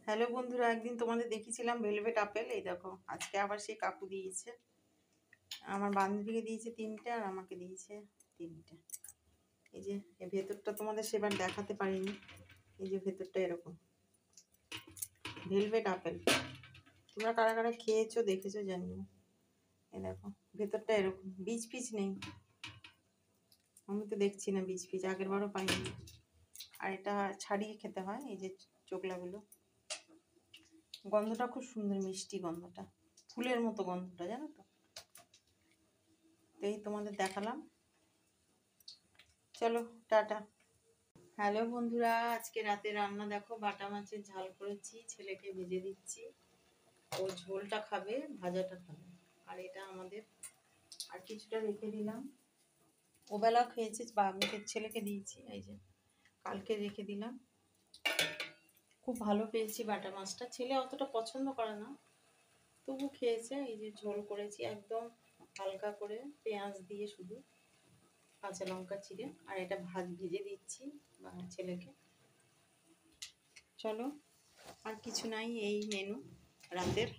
Hello বন্ধুরা, একদিন তোমাদের দেখিয়েছিলাম ভেলভেট আপেল। এই দেখো আজকে আবার সেই কাকু দিয়েছে। আমার বান্ধবীকে দিয়েছে 3টে আর আমাকে দিয়েছে 3টে। এই যে এই ভেতরটা তোমাদের সেবার দেখাতে পারিনি। এই যে ভেতরটা এরকম ভেলভেট আপেল। তোমরা কারা কারা খেয়েছো দেখেছো জানি না। এই দেখো ভেতরটা এরকম, বীজ পিচ নেই। আমি তো দেখছি না বীজ পিচ, আগের বারও পাইনি। আর এটা ছাড়িয়ে খেতে হয়। এই যে চোকলাগুলো, গন্ধটা খুব সুন্দর, মিষ্টি গন্ধটা, ফুলের মতো গন্ধটা, জানো তো। এই তোমাদের দেখালাম, চলো টাটা। হ্যালো বন্ধুরা, আজকে রাতে রান্না দেখো, বাটা মাছের ঝাল করেছি, ছেলেকে ভেজে দিচ্ছি। ও ঝোলটা খাবে, ভাজাটা খাবে। আর এটা আমাদের, আর কিছুটা রেখে দিলাম। ওবেলাও খেয়েছে, ছেলেকে দিয়েছি। এই যে কালকে রেখে দিলাম। খুব ভালো পেয়েছি বাটা মাছটা। ছেলে অতটা পছন্দ করে না, তবু খেয়েছে। এই যে ঝোল করেছি একদম হালকা করে, পেঁয়াজ দিয়ে শুধু, কাঁচা লঙ্কা চিড়ে। আর এটা ভেজে দিচ্ছি ছেলেকে। চলো, আর কিছু নাই, এই মেনু রাতের।